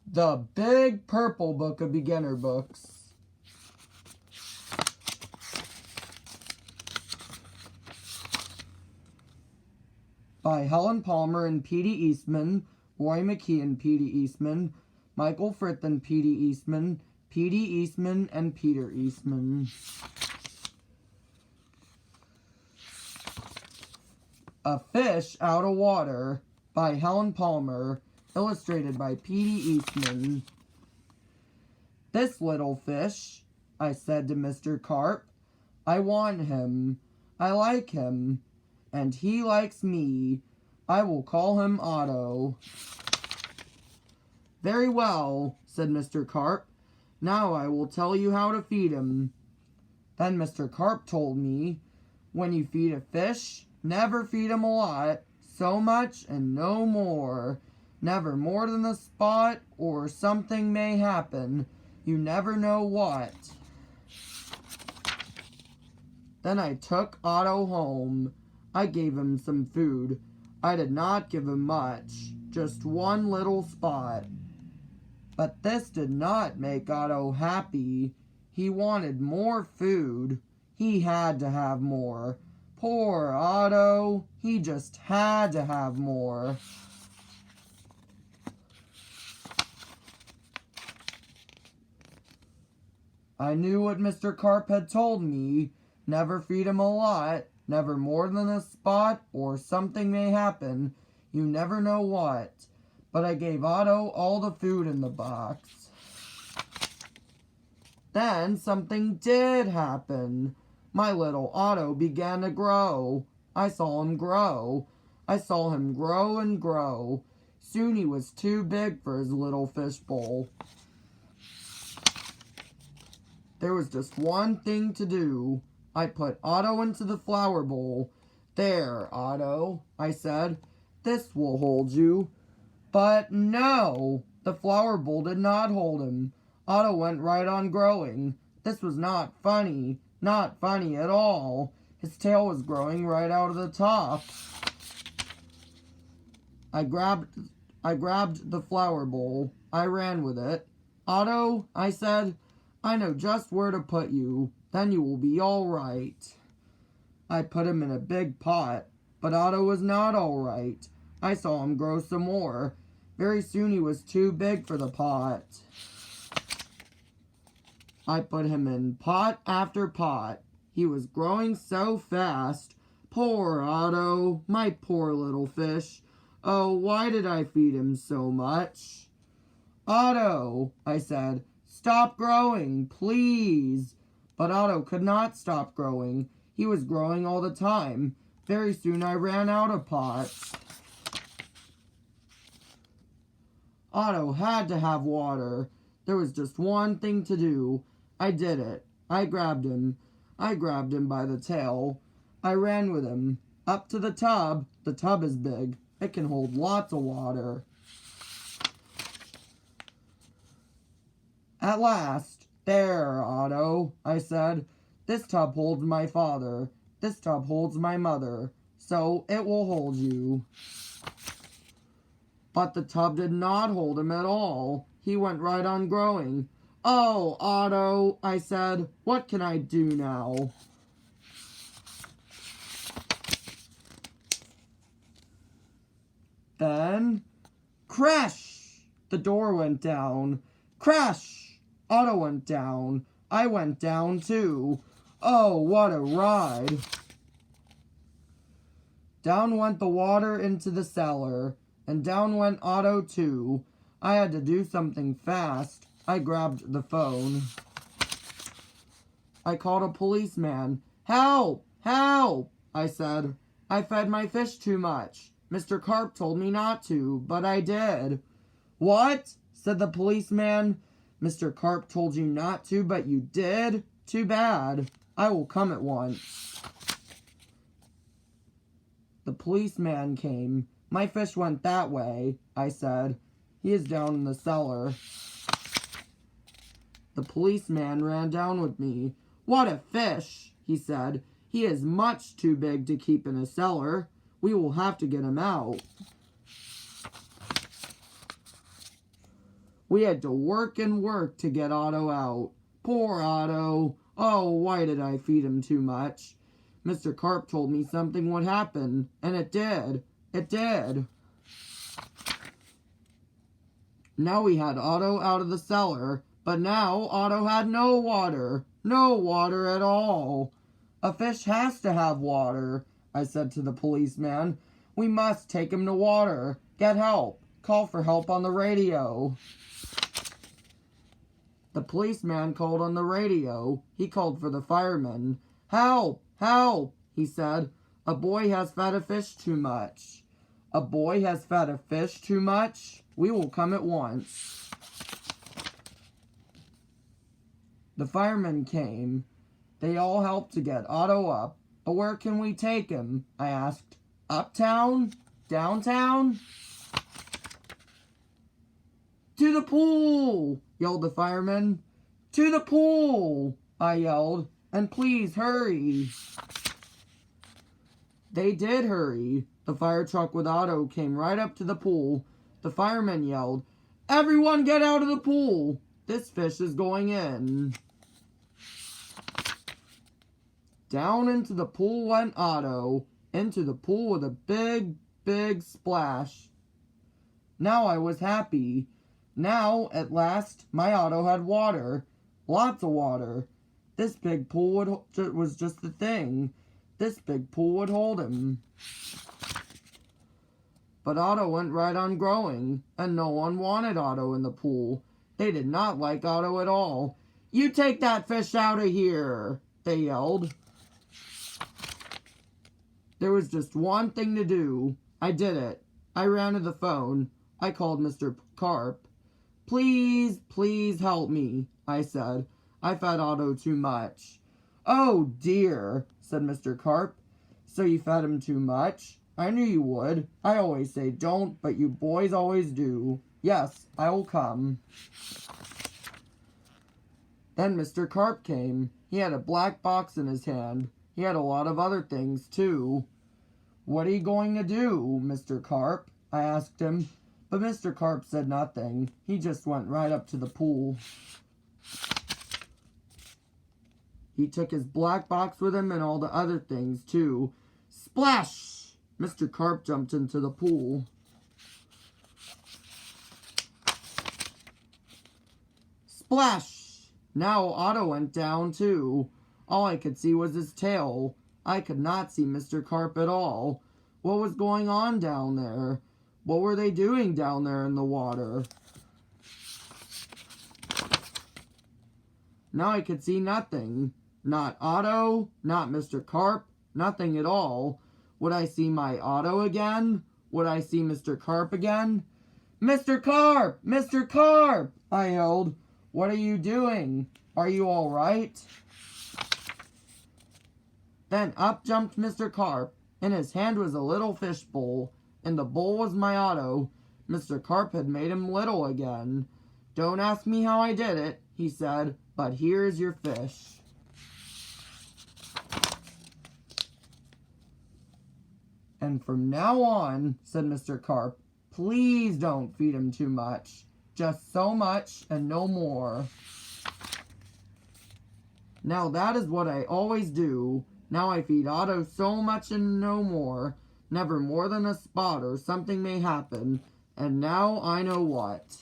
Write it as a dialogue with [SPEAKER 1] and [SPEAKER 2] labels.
[SPEAKER 1] The Big Purple Book of Beginner Books. By Helen Palmer and P.D. Eastman, Roy McKee and P.D. Eastman, Michael Frith and P.D. Eastman, P.D. Eastman and Peter Eastman. A Fish Out of Water by Helen Palmer, illustrated by P.D. Eastman. This little fish, I said to Mr. Carp, I want him, I like him, and he likes me. I will call him Otto. Very well, said Mr. Carp. Now I will tell you how to feed him. Then Mr. Carp told me, when you feed a fish, never feed him a lot, so much and no more. Never more than the spot, or something may happen. You never know what. Then I took Otto home. I gave him some food. I did not give him much, just one little spot. But this did not make Otto happy. He wanted more food. He had to have more. Poor Otto, he just had to have more. I knew what Mr. Carp had told me. Never feed him a lot, never more than a spot, or something may happen. You never know what. But I gave Otto all the food in the box. Then something did happen. My little Otto began to grow. I saw him grow. I saw him grow and grow. Soon he was too big for his little fish bowl. There was just one thing to do. I put Otto into the flower bowl. There, Otto, I said. This will hold you. But no, the flower bowl did not hold him. Otto went right on growing. This was not funny. Not funny at all. His tail was growing right out of the top. I grabbed the flower bowl. I ran with it. Otto, I said, I know just where to put you. Then you will be all right. I put him in a big pot, but Otto was not all right. I saw him grow some more. Very soon he was too big for the pot. I put him in pot after pot. He was growing so fast. Poor Otto, my poor little fish. Oh, why did I feed him so much? Otto, I said, stop growing, please. But Otto could not stop growing. He was growing all the time. Very soon I ran out of pots. Otto had to have water. There was just one thing to do. I did it. I grabbed him. I grabbed him by the tail. I ran with him. Up to the tub. The tub is big. It can hold lots of water. At last, there, Otto, I said. This tub holds my father. This tub holds my mother. So it will hold you. But the tub did not hold him at all. He went right on growing. Oh, Otto, I said, what can I do now? Then, crash! The door went down. Crash! Otto went down. I went down too. Oh, what a ride! Down went the water into the cellar, and down went Otto too. I had to do something fast. I grabbed the phone. I called a policeman. Help! Help! I said. I fed my fish too much. Mr. Carp told me not to, but I did. What? Said the policeman. Mr. Carp told you not to, but you did? Too bad. I will come at once. The policeman came. My fish went that way, I said. He is down in the cellar. The policeman ran down with me. What a fish, he said. He is much too big to keep in a cellar. We will have to get him out. We had to work and work to get Otto out. Poor Otto. Oh, why did I feed him too much? Mr. Carp told me something would happen, and it did. It did. Now we had Otto out of the cellar, but now Otto had no water. No water at all. A fish has to have water, I said to the policeman. We must take him to water. Get help. Call for help on the radio. The policeman called on the radio. He called for the firemen. Help! Help! He said. A boy has fed a fish too much. A boy has fed a fish too much? We will come at once. The firemen came. They all helped to get Otto up. But where can we take him? I asked. Uptown? Downtown? To the pool! Yelled the firemen. To the pool! I yelled. And please hurry. They did hurry. The fire truck with Otto came right up to the pool. The firemen yelled, Everyone get out of the pool! This fish is going in. Down into the pool went Otto. Into the pool with a big, big splash. Now I was happy. Now, at last, my Otto had water. Lots of water. This big pool was just the thing. This big pool would hold him. But Otto went right on growing, and no one wanted Otto in the pool. They did not like Otto at all. You take that fish out of here, they yelled. There was just one thing to do. I did it. I ran to the phone. I called Mr. Carp. Please, please help me, I said. I fed Otto too much. Oh dear, said Mr. Carp. So you fed him too much? I knew you would. I always say don't, but you boys always do. Yes, I will come. Then Mr. Carp came. He had a black box in his hand. He had a lot of other things, too. What are you going to do, Mr. Carp? I asked him. But Mr. Carp said nothing. He just went right up to the pool. He took his black box with him and all the other things, too. Splash! Mr. Carp jumped into the pool. Splash! Now Otto went down, too. All I could see was his tail. I could not see Mr. Carp at all. What was going on down there? What were they doing down there in the water? Now I could see nothing. Not Otto, not Mr. Carp, nothing at all. Would I see my Otto again? Would I see Mr. Carp again? Mr. Carp! Mr. Carp! I yelled. What are you doing? Are you all right? Then up jumped Mr. Carp. In his hand was a little fish bowl. In the bowl was my Otto. Mr. Carp had made him little again. Don't ask me how I did it, he said, but here's your fish. And from now on, said Mr. Carp, please don't feed him too much. Just so much and no more. Now that is what I always do. Now I feed Otto so much and no more. Never more than a spot or something may happen. And now I know what.